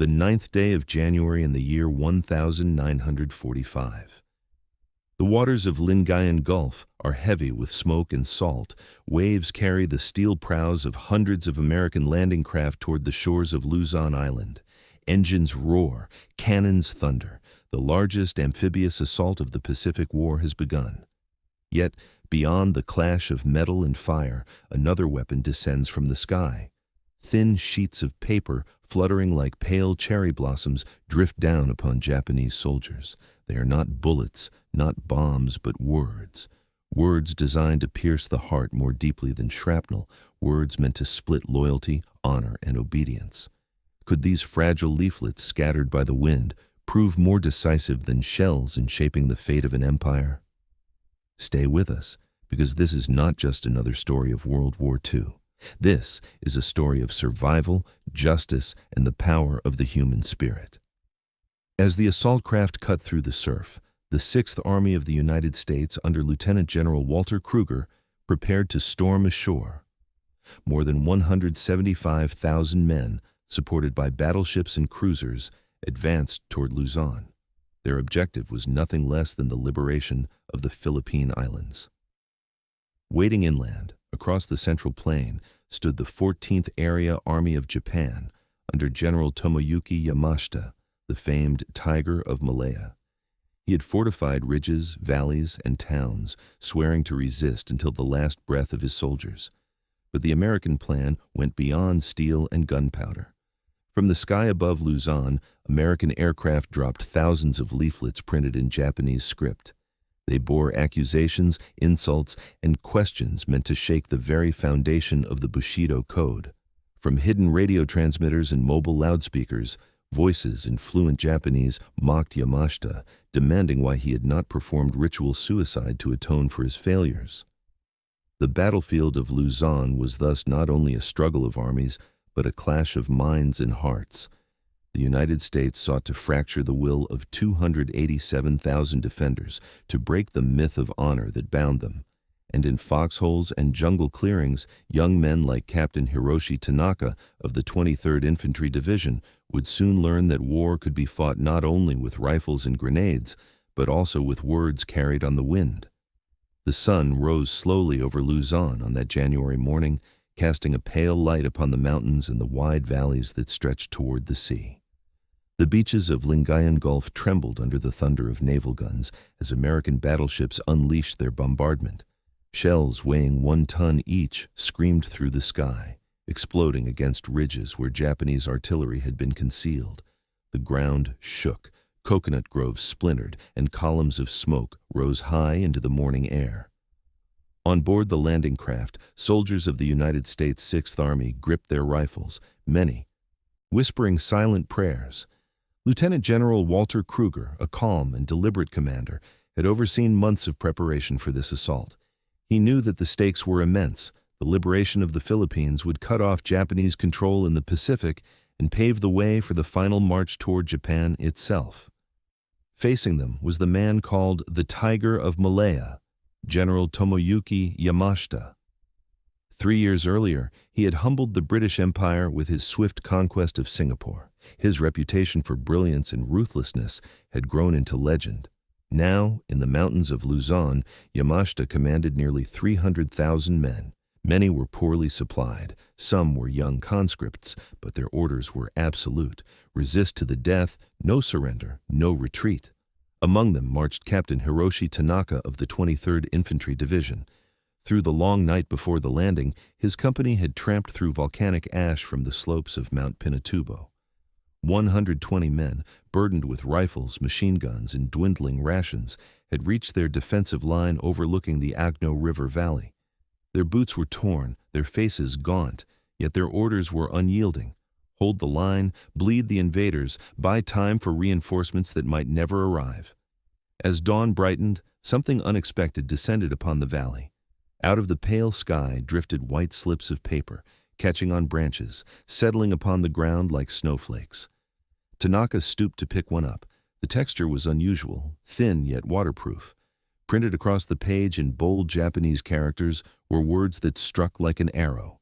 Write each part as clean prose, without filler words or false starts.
the 9th day of January in the year 1945. The waters of Lingayen Gulf are heavy with smoke and salt. Waves carry the steel prows of hundreds of American landing craft toward the shores of Luzon Island. Engines roar, cannons thunder. The largest amphibious assault of the Pacific War has begun. Yet, beyond the clash of metal and fire, another weapon descends from the sky. Thin sheets of paper, fluttering like pale cherry blossoms, drift down upon Japanese soldiers. They are not bullets, not bombs, but words. Words designed to pierce the heart more deeply than shrapnel, words meant to split loyalty, honor, and obedience. Could these fragile leaflets scattered by the wind prove more decisive than shells in shaping the fate of an empire? Stay with us, because this is not just another story of World War II. This is a story of survival, justice, and the power of the human spirit. As the assault craft cut through the surf, the 6th Army of the United States under Lieutenant General Walter Kruger prepared to storm ashore. More than 175,000 men, supported by battleships and cruisers, advanced toward Luzon. Their objective was nothing less than the liberation of the Philippine Islands. Waiting inland, across the Central Plain, stood the 14th Area Army of Japan under General Tomoyuki Yamashita, the famed Tiger of Malaya. He had fortified ridges, valleys, and towns, swearing to resist until the last breath of his soldiers. But the American plan went beyond steel and gunpowder. From the sky above Luzon, American aircraft dropped thousands of leaflets printed in Japanese script. They bore accusations, insults, and questions meant to shake the very foundation of the Bushido code. From hidden radio transmitters and mobile loudspeakers, voices in fluent Japanese mocked Yamashita, demanding why he had not performed ritual suicide to atone for his failures. The battlefield of Luzon was thus not only a struggle of armies, but a clash of minds and hearts. The United States sought to fracture the will of 287,000 defenders, to break the myth of honor that bound them. And in foxholes and jungle clearings, young men like Captain Hiroshi Tanaka of the 23rd Infantry Division would soon learn that war could be fought not only with rifles and grenades, but also with words carried on the wind. The sun rose slowly over Luzon on that January morning, casting a pale light upon the mountains and the wide valleys that stretched toward the sea. The beaches of Lingayen Gulf trembled under the thunder of naval guns as American battleships unleashed their bombardment. Shells weighing 1 ton each screamed through the sky, exploding against ridges where Japanese artillery had been concealed. The ground shook, coconut groves splintered, and columns of smoke rose high into the morning air. On board the landing craft, soldiers of the United States 6th Army gripped their rifles, many whispering silent prayers. Lieutenant General Walter Kruger, a calm and deliberate commander, had overseen months of preparation for this assault. He knew that the stakes were immense. The liberation of the Philippines would cut off Japanese control in the Pacific and pave the way for the final march toward Japan itself. Facing them was the man called the Tiger of Malaya, General Tomoyuki Yamashita. 3 years earlier, he had humbled the British Empire with his swift conquest of Singapore. His reputation for brilliance and ruthlessness had grown into legend. Now, in the mountains of Luzon, Yamashita commanded nearly 300,000 men. Many were poorly supplied, some were young conscripts, but their orders were absolute. Resist to the death, no surrender, no retreat. Among them marched Captain Hiroshi Tanaka of the 23rd Infantry Division. Through the long night before the landing, his company had tramped through volcanic ash from the slopes of Mount Pinatubo. 120 men, burdened with rifles, machine guns, and dwindling rations, had reached their defensive line overlooking the Agno River Valley. Their boots were torn, their faces gaunt, yet their orders were unyielding. Hold the line, bleed the invaders, buy time for reinforcements that might never arrive. As dawn brightened, something unexpected descended upon the valley. Out of the pale sky drifted white slips of paper, catching on branches, settling upon the ground like snowflakes. Tanaka stooped to pick one up. The texture was unusual, thin yet waterproof. Printed across the page in bold Japanese characters were words that struck like an arrow.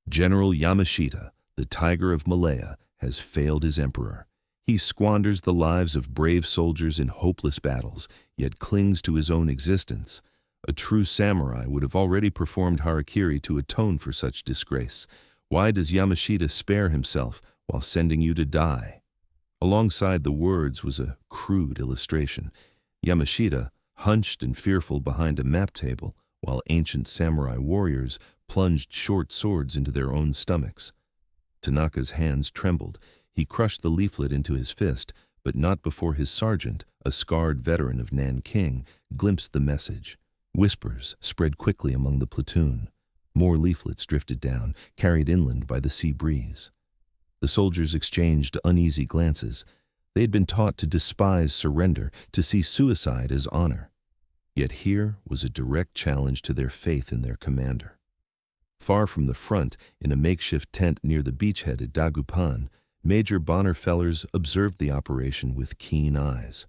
General Yamashita, the Tiger of Malaya, has failed his emperor. He squanders the lives of brave soldiers in hopeless battles, yet clings to his own existence. A true samurai would have already performed harakiri to atone for such disgrace. Why does Yamashita spare himself while sending you to die?" Alongside the words was a crude illustration. Yamashita, hunched and fearful behind a map table, while ancient samurai warriors plunged short swords into their own stomachs. Tanaka's hands trembled. He crushed the leaflet into his fist, but not before his sergeant, a scarred veteran of Nanking, glimpsed the message. Whispers spread quickly among the platoon. More leaflets drifted down, carried inland by the sea breeze. The soldiers exchanged uneasy glances. They had been taught to despise surrender, to see suicide as honor. Yet here was a direct challenge to their faith in their commander. Far from the front, in a makeshift tent near the beachhead at Dagupan, Major Bonner Fellers observed the operation with keen eyes.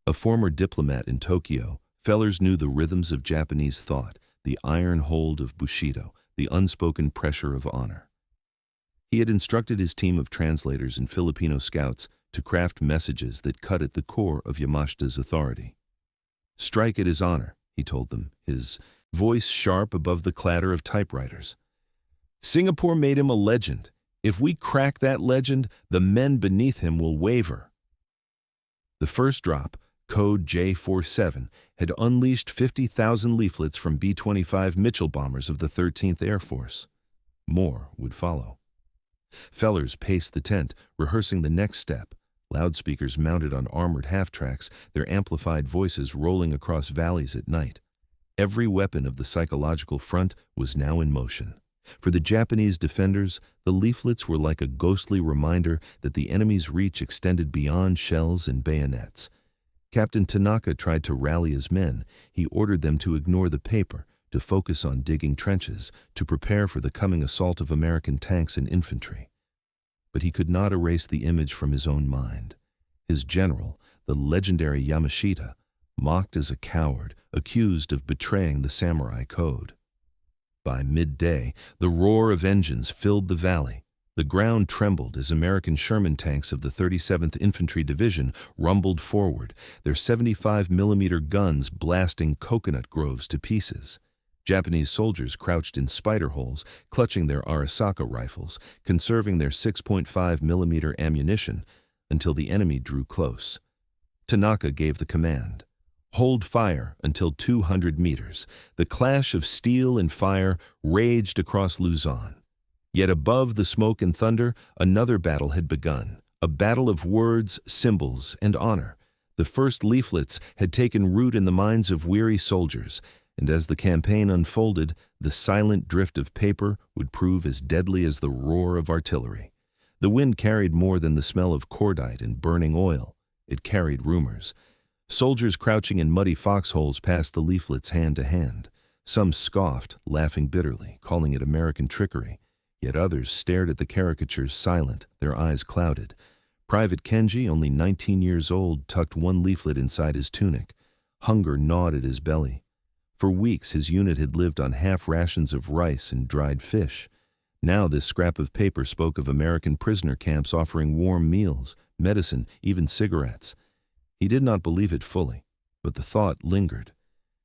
A former diplomat in Tokyo, Fellers knew the rhythms of Japanese thought, the iron hold of Bushido, the unspoken pressure of honor. He had instructed his team of translators and Filipino scouts to craft messages that cut at the core of Yamashita's authority. "Strike at his honor," he told them, his voice sharp above the clatter of typewriters. "Singapore made him a legend. If we crack that legend, the men beneath him will waver." The first drop, code J47, had unleashed 50,000 leaflets from B-25 Mitchell bombers of the 13th Air Force. More would follow. Fellers paced the tent, rehearsing the next step, loudspeakers mounted on armored half-tracks, their amplified voices rolling across valleys at night. Every weapon of the psychological front was now in motion. For the Japanese defenders, the leaflets were like a ghostly reminder that the enemy's reach extended beyond shells and bayonets. Captain Tanaka tried to rally his men. He ordered them to ignore the paper, to focus on digging trenches, to prepare for the coming assault of American tanks and infantry. But he could not erase the image from his own mind. His general, the legendary Yamashita, mocked as a coward, accused of betraying the samurai code. By midday, the roar of engines filled the valley. The ground trembled as American Sherman tanks of the 37th Infantry Division rumbled forward, their 75mm guns blasting coconut groves to pieces. Japanese soldiers crouched in spider holes, clutching their Arisaka rifles, conserving their 6.5mm ammunition until the enemy drew close. Tanaka gave the command. "Hold fire until 200 meters." The clash of steel and fire raged across Luzon. Yet above the smoke and thunder, another battle had begun, a battle of words, symbols, and honor. The first leaflets had taken root in the minds of weary soldiers, and as the campaign unfolded, the silent drift of paper would prove as deadly as the roar of artillery. The wind carried more than the smell of cordite and burning oil. It carried rumors. Soldiers crouching in muddy foxholes passed the leaflets hand to hand. Some scoffed, laughing bitterly, calling it American trickery. Yet others stared at the caricatures silent, their eyes clouded. Private Kenji, only 19 years old, tucked one leaflet inside his tunic. Hunger gnawed at his belly. For weeks his unit had lived on half rations of rice and dried fish. Now this scrap of paper spoke of American prisoner camps offering warm meals, medicine, even cigarettes. He did not believe it fully, but the thought lingered.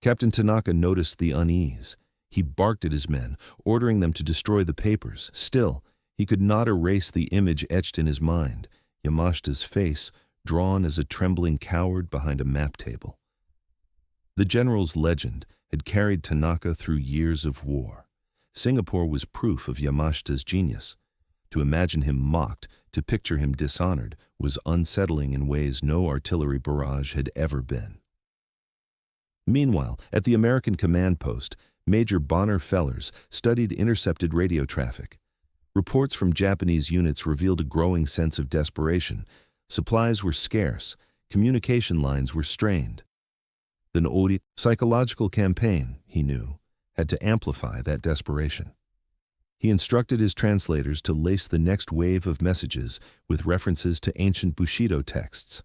Captain Tanaka noticed the unease. He barked at his men, ordering them to destroy the papers. Still, he could not erase the image etched in his mind, Yamashita's face, drawn as a trembling coward behind a map table. The general's legend had carried Tanaka through years of war. Singapore was proof of Yamashita's genius. To imagine him mocked, to picture him dishonored, was unsettling in ways no artillery barrage had ever been. Meanwhile, at the American command post, Major Bonner Fellers studied intercepted radio traffic. Reports from Japanese units revealed a growing sense of desperation. Supplies were scarce, communication lines were strained. The Nori psychological campaign, he knew, had to amplify that desperation. He instructed his translators to lace the next wave of messages with references to ancient Bushido texts.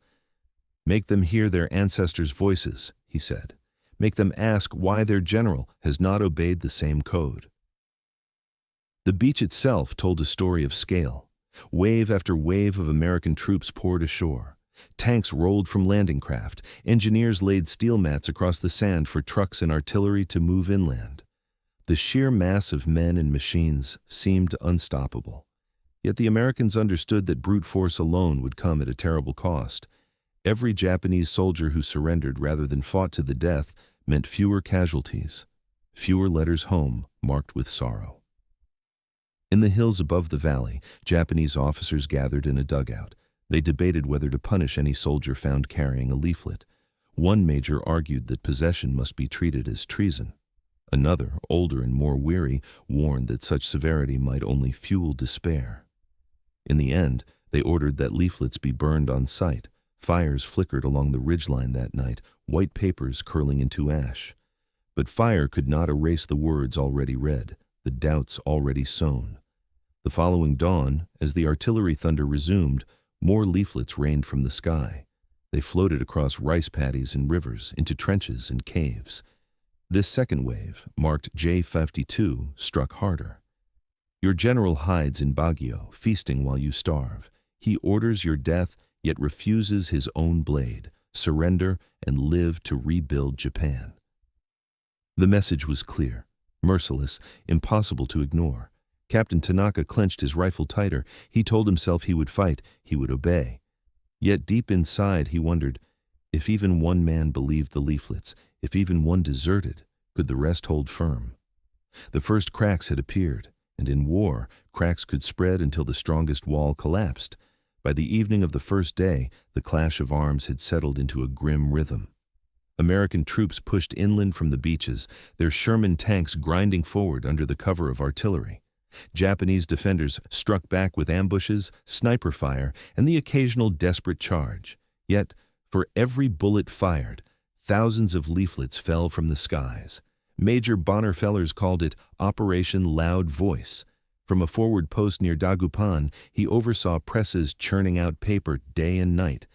"Make them hear their ancestors' voices," he said. "Make them ask why their general has not obeyed the same code." The beach itself told a story of scale. Wave after wave of American troops poured ashore. Tanks rolled from landing craft. Engineers laid steel mats across the sand for trucks and artillery to move inland. The sheer mass of men and machines seemed unstoppable. Yet the Americans understood that brute force alone would come at a terrible cost. Every Japanese soldier who surrendered rather than fought to the death meant fewer casualties, fewer letters home marked with sorrow. In the hills above the valley, Japanese officers gathered in a dugout. They debated whether to punish any soldier found carrying a leaflet. One major argued that possession must be treated as treason. Another, older and more weary, warned that such severity might only fuel despair. In the end, they ordered that leaflets be burned on sight. Fires flickered along the ridgeline that night, white papers curling into ash. But fire could not erase the words already read, the doubts already sown. The following dawn, as the artillery thunder resumed, more leaflets rained from the sky. They floated across rice paddies and rivers, into trenches and caves. This second wave, marked J-52, struck harder. Your general hides in Baguio, feasting while you starve. He orders your death, yet refuses his own blade. Surrender and live to rebuild Japan. The message was clear, merciless, impossible to ignore. Captain Tanaka clenched his rifle tighter. He told himself he would fight, he would obey. Yet deep inside he wondered, if even one man believed the leaflets, if even one deserted, could the rest hold firm? The first cracks had appeared, and in war, cracks could spread until the strongest wall collapsed. By the evening of the first day, the clash of arms had settled into a grim rhythm. American troops pushed inland from the beaches, their Sherman tanks grinding forward under the cover of artillery. Japanese defenders struck back with ambushes, sniper fire, and the occasional desperate charge. Yet, for every bullet fired, thousands of leaflets fell from the skies. Major Bonner Fellers called it Operation Loud Voice. From a forward post near Dagupan, he oversaw presses churning out paper day and night.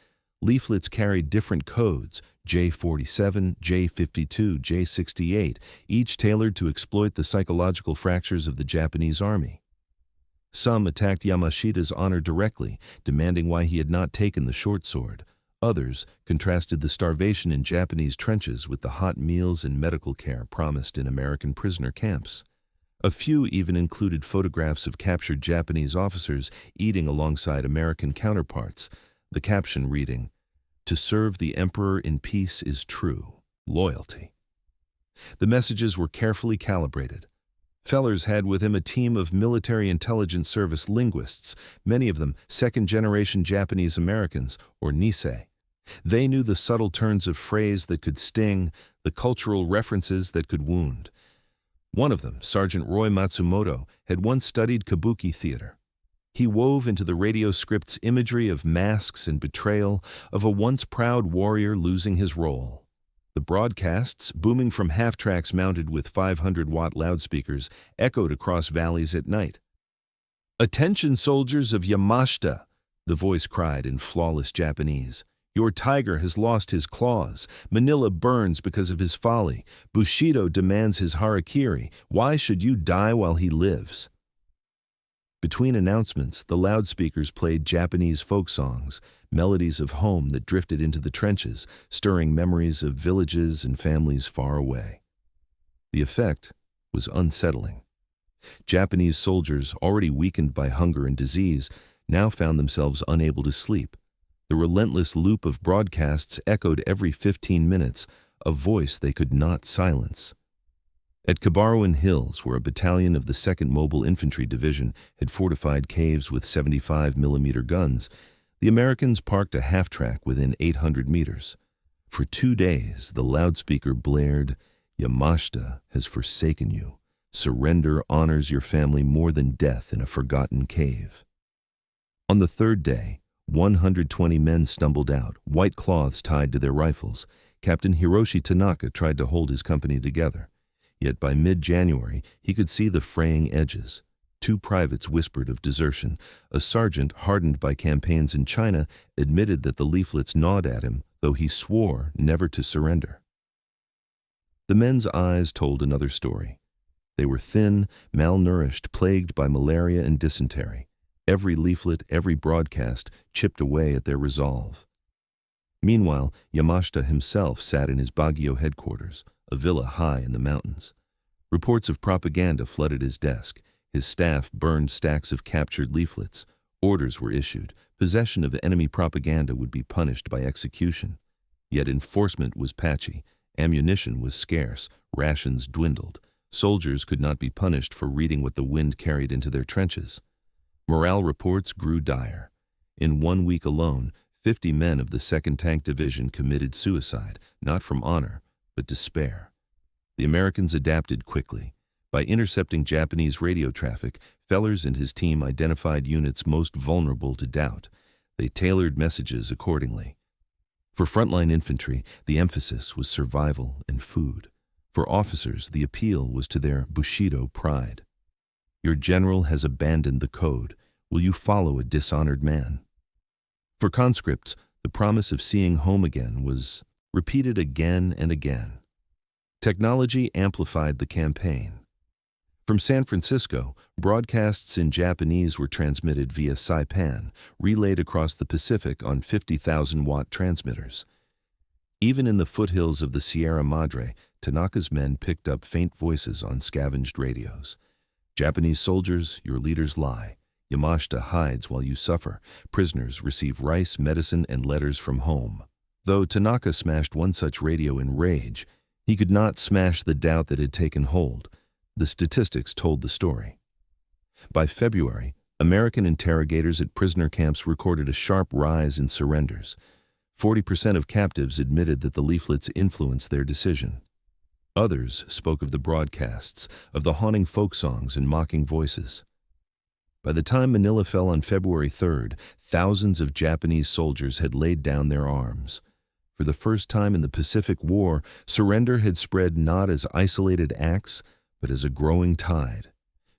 Leaflets carried different codes, J47, J52, J68, each tailored to exploit the psychological fractures of the Japanese army. Some attacked Yamashita's honor directly, demanding why he had not taken the short sword. Others contrasted the starvation in Japanese trenches with the hot meals and medical care promised in American prisoner camps. A few even included photographs of captured Japanese officers eating alongside American counterparts, the caption reading, "To serve the Emperor in peace is true loyalty." The messages were carefully calibrated. Fellers had with him a team of military intelligence service linguists, many of them second-generation Japanese Americans, or Nisei. They knew the subtle turns of phrase that could sting, the cultural references that could wound. One of them, Sergeant Roy Matsumoto, had once studied kabuki theater. He wove into the radio scripts imagery of masks and betrayal, of a once proud warrior losing his role. The broadcasts, booming from half-tracks mounted with 500-watt loudspeakers, echoed across valleys at night. "Attention, soldiers of Yamashita," the voice cried in flawless Japanese. "Your tiger has lost his claws. Manila burns because of his folly. Bushido demands his harakiri. Why should you die while he lives?" Between announcements, the loudspeakers played Japanese folk songs, melodies of home that drifted into the trenches, stirring memories of villages and families far away. The effect was unsettling. Japanese soldiers, already weakened by hunger and disease, now found themselves unable to sleep. The relentless loop of broadcasts echoed every 15 minutes, a voice they could not silence. At Cabarruan Hills, where a battalion of the 2nd Mobile Infantry Division had fortified caves with 75mm guns, the Americans parked a half-track within 800 meters. For 2 days, the loudspeaker blared, "Yamashita has forsaken you. Surrender honors your family more than death in a forgotten cave." On the third day, 120 men stumbled out, white cloths tied to their rifles. Captain Hiroshi Tanaka tried to hold his company together. Yet by mid-January, he could see the fraying edges. 2 privates whispered of desertion. A sergeant, hardened by campaigns in China, admitted that the leaflets gnawed at him, though he swore never to surrender. The men's eyes told another story. They were thin, malnourished, plagued by malaria and dysentery. Every leaflet, every broadcast chipped away at their resolve. Meanwhile, Yamashita himself sat in his Baguio headquarters, a villa high in the mountains. Reports of propaganda flooded his desk. His staff burned stacks of captured leaflets. Orders were issued. Possession of enemy propaganda would be punished by execution. Yet enforcement was patchy. Ammunition was scarce. Rations dwindled. Soldiers could not be punished for reading what the wind carried into their trenches. Morale reports grew dire. In 1 week alone, 50 men of the 2nd Tank Division committed suicide, not from honor, but despair. The Americans adapted quickly. By intercepting Japanese radio traffic, Fellers and his team identified units most vulnerable to doubt. They tailored messages accordingly. For frontline infantry, the emphasis was survival and food. For officers, the appeal was to their Bushido pride. Your general has abandoned the code. Will you follow a dishonored man? For conscripts, the promise of seeing home again was repeated again and again. Technology amplified the campaign. From San Francisco, broadcasts in Japanese were transmitted via Saipan, relayed across the Pacific on 50,000-watt transmitters. Even in the foothills of the Sierra Madre, Tanaka's men picked up faint voices on scavenged radios. Japanese soldiers, your leaders lie. Yamashita hides while you suffer. Prisoners receive rice, medicine, and letters from home. Though Tanaka smashed one such radio in rage, he could not smash the doubt that had taken hold. The statistics told the story. By February, American interrogators at prisoner camps recorded a sharp rise in surrenders. 40% of captives admitted that the leaflets influenced their decision. Others spoke of the broadcasts, of the haunting folk songs and mocking voices. By the time Manila fell on February 3rd, thousands of Japanese soldiers had laid down their arms. For the first time in the Pacific War, surrender had spread not as isolated acts, but as a growing tide.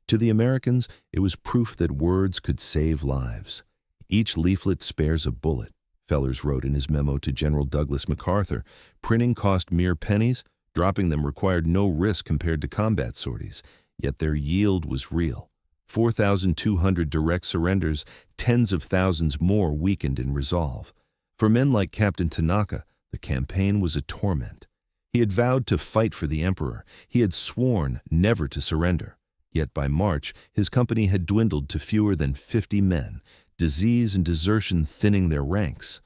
To the Americans, it was proof that words could save lives. Each leaflet spares a bullet, Fellers wrote in his memo to General Douglas MacArthur. Printing cost mere pennies, dropping them required no risk compared to combat sorties, yet their yield was real. 4,200 direct surrenders, tens of thousands more weakened in resolve. For men like Captain Tanaka, the campaign was a torment. He had vowed to fight for the emperor. He had sworn never to surrender. Yet by March, his company had dwindled to fewer than 50 men, disease and desertion thinning their ranks.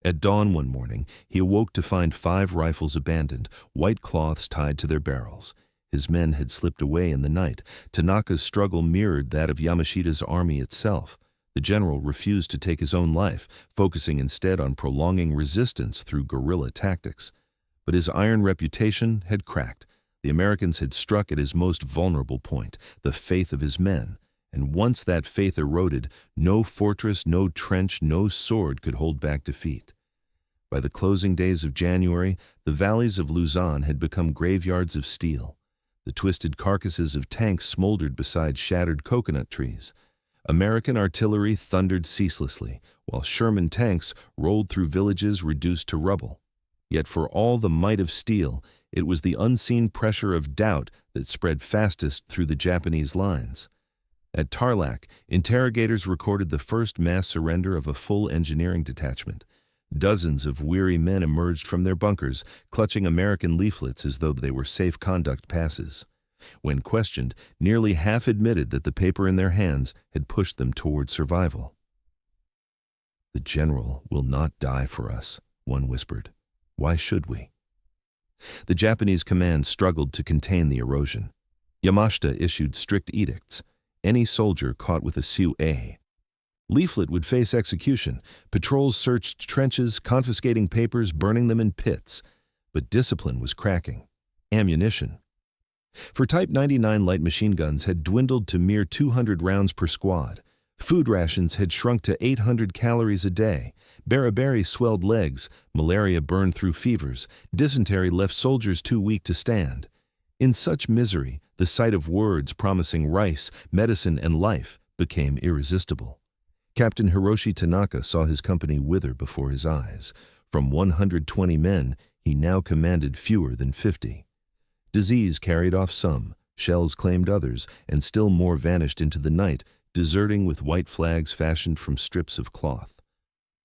At dawn one morning, he awoke to find 5 rifles abandoned, white cloths tied to their barrels. His men had slipped away in the night. Tanaka's struggle mirrored that of Yamashita's army itself. The general refused to take his own life, focusing instead on prolonging resistance through guerrilla tactics. But his iron reputation had cracked. The Americans had struck at his most vulnerable point, the faith of his men. And once that faith eroded, no fortress, no trench, no sword could hold back defeat. By the closing days of January, the valleys of Luzon had become graveyards of steel. The twisted carcasses of tanks smoldered beside shattered coconut trees. American artillery thundered ceaselessly, while Sherman tanks rolled through villages reduced to rubble. Yet for all the might of steel, it was the unseen pressure of doubt that spread fastest through the Japanese lines. At Tarlac, interrogators recorded the first mass surrender of a full engineering detachment. Dozens of weary men emerged from their bunkers, clutching American leaflets as though they were safe conduct passes. When questioned, nearly half admitted that the paper in their hands had pushed them toward survival. "The general will not die for us," one whispered. "Why should we?" The Japanese command struggled to contain the erosion. Yamashita issued strict edicts. Any soldier caught with a Su-A leaflet would face execution. Patrols searched trenches, confiscating papers, burning them in pits. But discipline was cracking. Ammunition. For Type 99 light machine guns had dwindled to mere 200 rounds per squad. Food rations had shrunk to 800 calories a day. Beriberi swelled legs. Malaria burned through fevers. Dysentery left soldiers too weak to stand. In such misery, the sight of words promising rice, medicine, and life became irresistible. Captain Hiroshi Tanaka saw his company wither before his eyes. From 120 men, he now commanded fewer than 50. Disease carried off some, shells claimed others, and still more vanished into the night, deserting with white flags fashioned from strips of cloth.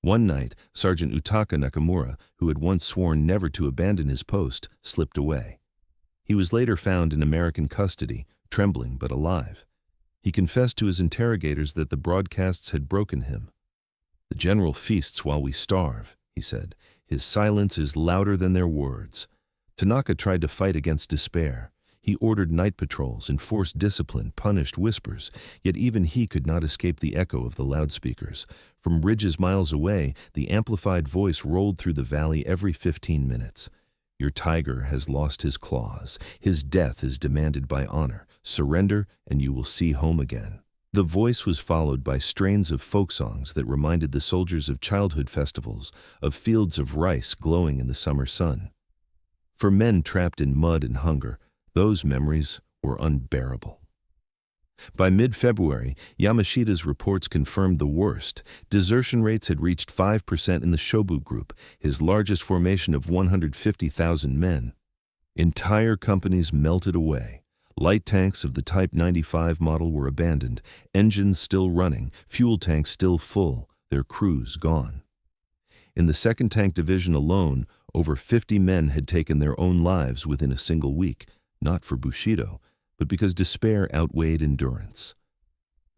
One night, Sergeant Utaka Nakamura, who had once sworn never to abandon his post, slipped away. He was later found in American custody, trembling but alive. He confessed to his interrogators that the broadcasts had broken him. "The general feasts while we starve," he said. "His silence is louder than their words." Tanaka tried to fight against despair. He ordered night patrols, enforced discipline, punished whispers, yet even he could not escape the echo of the loudspeakers. From ridges miles away, the amplified voice rolled through the valley every 15 minutes. "Your tiger has lost his claws. His death is demanded by honor. Surrender, and you will see home again." The voice was followed by strains of folk songs that reminded the soldiers of childhood festivals, of fields of rice glowing in the summer sun. For men trapped in mud and hunger, those memories were unbearable. By mid-February, Yamashita's reports confirmed the worst. Desertion rates had reached 5% in the Shobu Group, his largest formation of 150,000 men. Entire companies melted away. Light tanks of the Type 95 model were abandoned, engines still running, fuel tanks still full, their crews gone. In the 2nd Tank Division alone, over 50 men had taken their own lives within a single week, not for Bushido, but because despair outweighed endurance.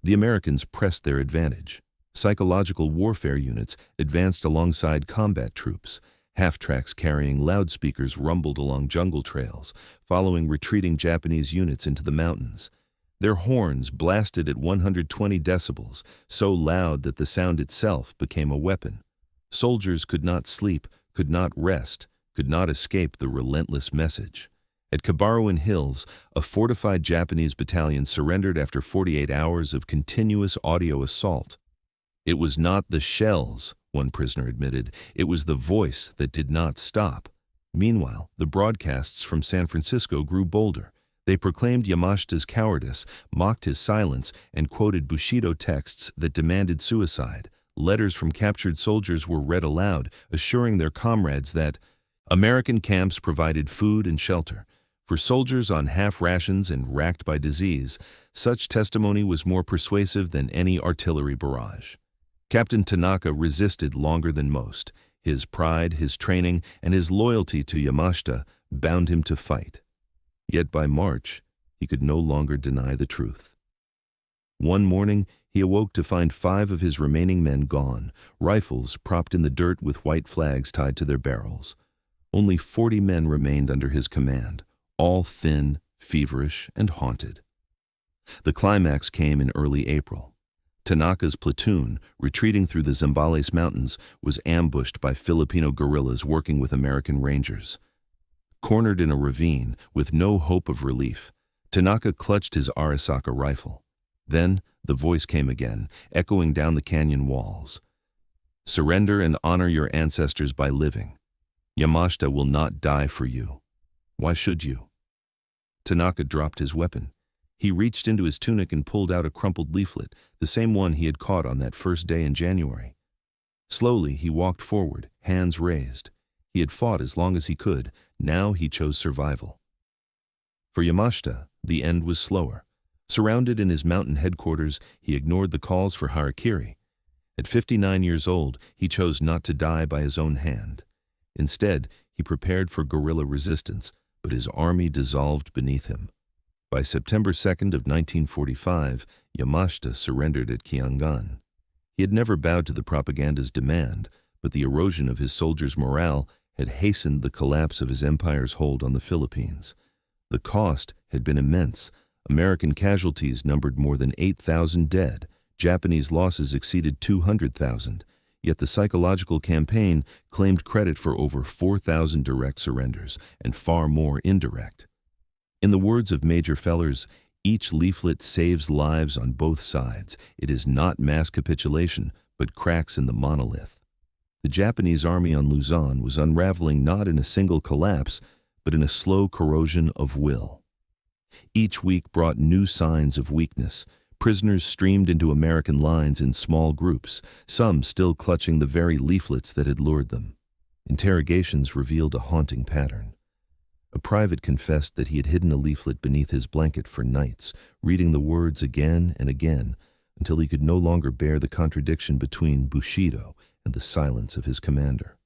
The Americans pressed their advantage. Psychological warfare units advanced alongside combat troops. Half-tracks carrying loudspeakers rumbled along jungle trails, following retreating Japanese units into the mountains. Their horns blasted at 120 decibels, so loud that the sound itself became a weapon. Soldiers could not sleep, could not rest, could not escape the relentless message. At Kabaruan Hills, a fortified Japanese battalion surrendered after 48 hours of continuous audio assault. "It was not the shells," one prisoner admitted, "it was the voice that did not stop." Meanwhile, the broadcasts from San Francisco grew bolder. They proclaimed Yamashita's cowardice, mocked his silence, and quoted Bushido texts that demanded suicide. Letters from captured soldiers were read aloud, assuring their comrades that American camps provided food and shelter. For soldiers on half rations and racked by disease, such testimony was more persuasive than any artillery barrage. Captain Tanaka resisted longer than most. His pride, his training, and his loyalty to Yamashita bound him to fight. Yet by March, he could no longer deny the truth. One morning, he awoke to find 5 of his remaining men gone, rifles propped in the dirt with white flags tied to their barrels. Only 40 men remained under his command, all thin, feverish, and haunted. The climax came in early April. Tanaka's platoon, retreating through the Zambales Mountains, was ambushed by Filipino guerrillas working with American Rangers. Cornered in a ravine, with no hope of relief, Tanaka clutched his Arisaka rifle. Then the voice came again, echoing down the canyon walls. "Surrender and honor your ancestors by living. Yamashita will not die for you. Why should you?" Tanaka dropped his weapon. He reached into his tunic and pulled out a crumpled leaflet, the same one he had caught on that first day in January. Slowly he walked forward, hands raised. He had fought as long as he could. Now he chose survival. For Yamashita, the end was slower. Surrounded in his mountain headquarters, he ignored the calls for harakiri. At 59 years old, he chose not to die by his own hand. Instead, he prepared for guerrilla resistance, but his army dissolved beneath him. By September 2nd of 1945, Yamashita surrendered at Kiangan. He had never bowed to the propaganda's demand, but the erosion of his soldiers' morale had hastened the collapse of his empire's hold on the Philippines. The cost had been immense. American casualties numbered more than 8,000 dead. Japanese losses exceeded 200,000. Yet the psychological campaign claimed credit for over 4,000 direct surrenders and far more indirect. In the words of Major Fellers, each leaflet saves lives on both sides. It is not mass capitulation, but cracks in the monolith. The Japanese army on Luzon was unraveling not in a single collapse, but in a slow corrosion of will. Each week brought new signs of weakness. Prisoners streamed into American lines in small groups, some still clutching the very leaflets that had lured them. Interrogations revealed a haunting pattern. A private confessed that he had hidden a leaflet beneath his blanket for nights, reading the words again and again, until he could no longer bear the contradiction between Bushido and the silence of his commander.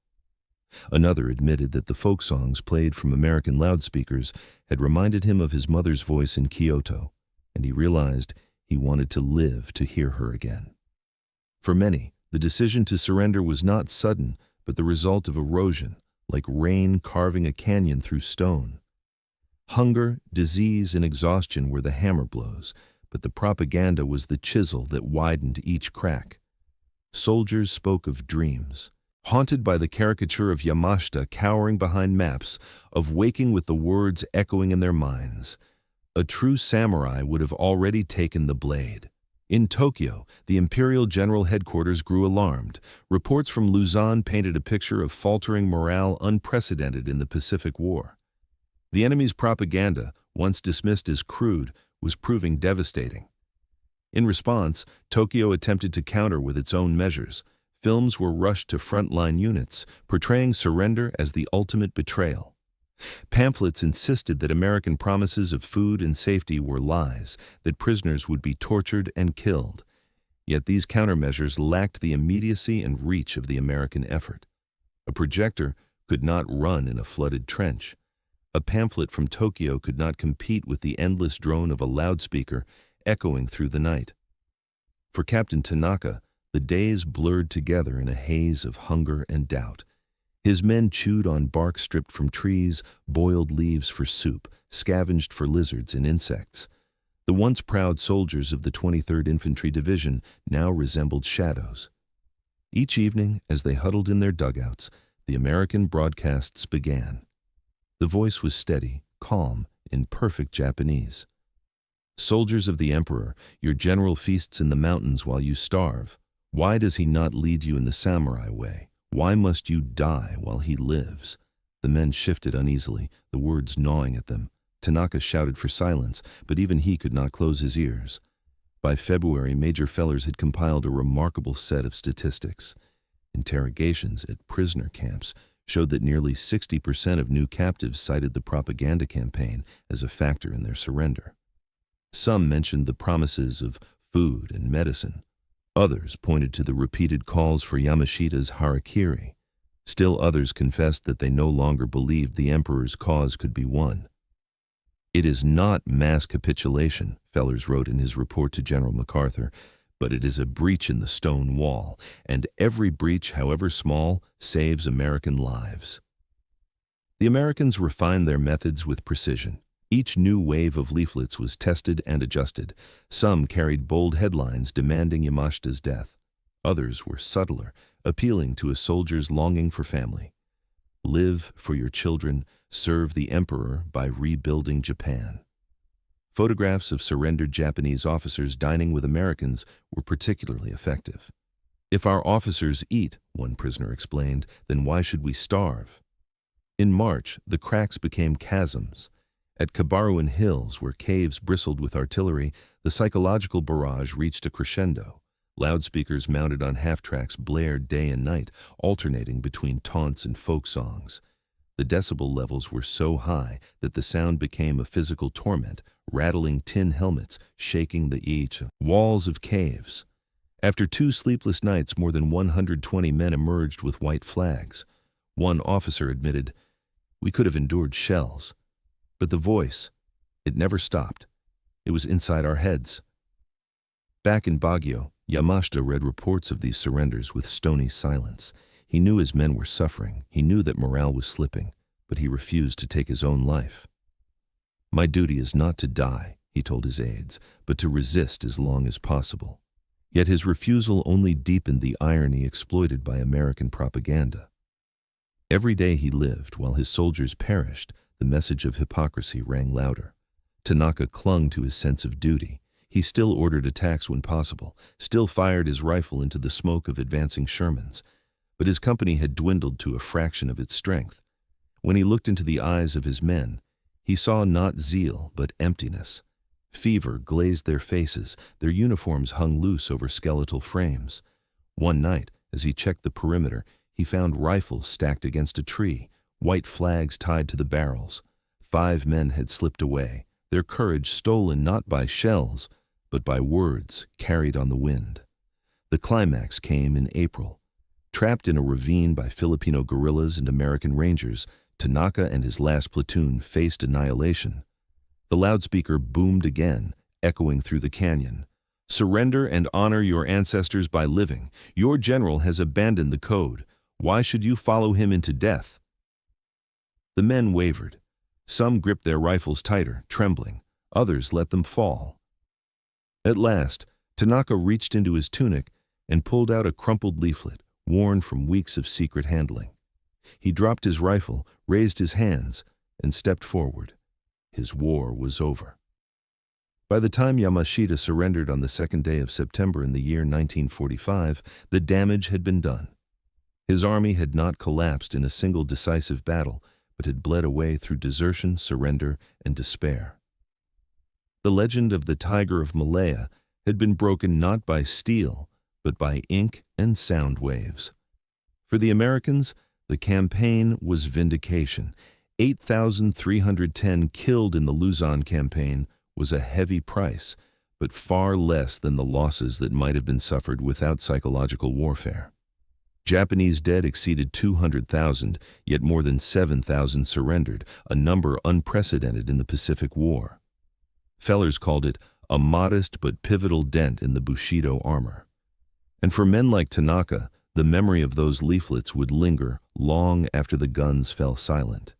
Another admitted that the folk songs played from American loudspeakers had reminded him of his mother's voice in Kyoto, and he realized he wanted to live to hear her again. For many, the decision to surrender was not sudden, but the result of erosion, like rain carving a canyon through stone. Hunger, disease, and exhaustion were the hammer blows, but the propaganda was the chisel that widened each crack. Soldiers spoke of dreams, haunted by the caricature of Yamashita cowering behind maps, of waking with the words echoing in their minds. A true samurai would have already taken the blade. In Tokyo, the Imperial General Headquarters grew alarmed. Reports from Luzon painted a picture of faltering morale unprecedented in the Pacific War. The enemy's propaganda, once dismissed as crude, was proving devastating. In response, Tokyo attempted to counter with its own measures. Films were rushed to frontline units, portraying surrender as the ultimate betrayal. Pamphlets insisted that American promises of food and safety were lies, that prisoners would be tortured and killed. Yet these countermeasures lacked the immediacy and reach of the American effort. A projector could not run in a flooded trench. A pamphlet from Tokyo could not compete with the endless drone of a loudspeaker echoing through the night. For Captain Tanaka, the days blurred together in a haze of hunger and doubt. His men chewed on bark stripped from trees, boiled leaves for soup, scavenged for lizards and insects. The once proud soldiers of the 23rd Infantry Division now resembled shadows. Each evening, as they huddled in their dugouts, the American broadcasts began. The voice was steady, calm, in perfect Japanese. Soldiers of the Emperor, your general feasts in the mountains while you starve. Why does he not lead you in the samurai way? Why must you die while he lives? The men shifted uneasily, the words gnawing at them. Tanaka shouted for silence, but even he could not close his ears. By February, Major Fellers had compiled a remarkable set of statistics. Interrogations at prisoner camps showed that nearly 60% of new captives cited the propaganda campaign as a factor in their surrender. Some mentioned the promises of food and medicine. Others pointed to the repeated calls for Yamashita's Harakiri. Still others confessed that they no longer believed the emperor's cause could be won. It is not mass capitulation, Fellers wrote in his report to General MacArthur, but it is a breach in the stone wall, and every breach, however small, saves American lives. The Americans refined their methods with precision. Each new wave of leaflets was tested and adjusted. Some carried bold headlines demanding Yamashita's death. Others were subtler, appealing to a soldier's longing for family. Live for your children, serve the emperor by rebuilding Japan. Photographs of surrendered Japanese officers dining with Americans were particularly effective. If our officers eat, one prisoner explained, then why should we starve? In March, the cracks became chasms. At Kabaruan Hills, where caves bristled with artillery, the psychological barrage reached a crescendo. Loudspeakers mounted on half-tracks blared day and night, alternating between taunts and folk songs. The decibel levels were so high that the sound became a physical torment, rattling tin helmets, shaking the walls of caves. After 2 sleepless nights, more than 120 men emerged with white flags. One officer admitted, "We could have endured shells. But the voice, it never stopped. It was inside our heads." Back in Baguio, Yamashita read reports of these surrenders with stony silence. He knew his men were suffering. He knew that morale was slipping, but he refused to take his own life. "My duty is not to die," he told his aides, "but to resist as long as possible." Yet his refusal only deepened the irony exploited by American propaganda. Every day he lived, while his soldiers perished, the message of hypocrisy rang louder. Tanaka clung to his sense of duty. He still ordered attacks when possible, still fired his rifle into the smoke of advancing Shermans. But his company had dwindled to a fraction of its strength. When he looked into the eyes of his men, he saw not zeal, but emptiness. Fever glazed their faces, their uniforms hung loose over skeletal frames. One night, as he checked the perimeter, he found rifles stacked against a tree, white flags tied to the barrels. 5 men had slipped away, their courage stolen not by shells, but by words carried on the wind. The climax came in April. Trapped in a ravine by Filipino guerrillas and American Rangers, Tanaka and his last platoon faced annihilation. The loudspeaker boomed again, echoing through the canyon. "Surrender and honor your ancestors by living. Your general has abandoned the code. Why should you follow him into death?" The men wavered. Some gripped their rifles tighter, trembling. Others let them fall. At last, Tanaka reached into his tunic and pulled out a crumpled leaflet, worn from weeks of secret handling. He dropped his rifle, raised his hands, and stepped forward. His war was over. By the time Yamashita surrendered on the 2nd day of September in the year 1945, the damage had been done. His army had not collapsed in a single decisive battle, but had bled away through desertion, surrender, and despair. The legend of the Tiger of Malaya had been broken not by steel, but by ink and sound waves. For the Americans, the campaign was vindication. 8,310 killed in the Luzon campaign was a heavy price, but far less than the losses that might have been suffered without psychological warfare. Japanese dead exceeded 200,000, yet more than 7,000 surrendered, a number unprecedented in the Pacific War. Fellers called it a modest but pivotal dent in the Bushido armor. And for men like Tanaka, the memory of those leaflets would linger long after the guns fell silent.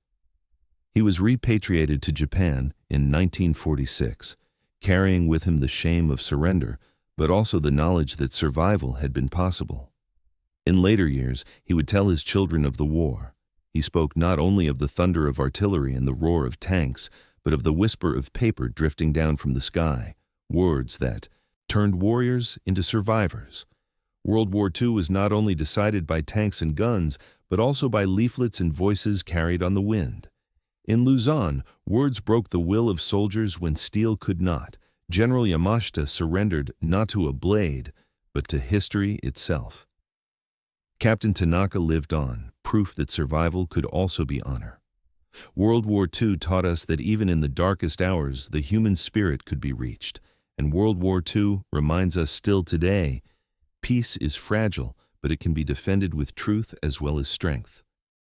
He was repatriated to Japan in 1946, carrying with him the shame of surrender, but also the knowledge that survival had been possible. In later years, he would tell his children of the war. He spoke not only of the thunder of artillery and the roar of tanks, but of the whisper of paper drifting down from the sky, words that turned warriors into survivors. World War II was not only decided by tanks and guns, but also by leaflets and voices carried on the wind. In Luzon, words broke the will of soldiers when steel could not. General Yamashita surrendered not to a blade, but to history itself. Captain Tanaka lived on, proof that survival could also be honor. World War II taught us that even in the darkest hours, the human spirit could be reached. And World War II reminds us still today, peace is fragile, but it can be defended with truth as well as strength.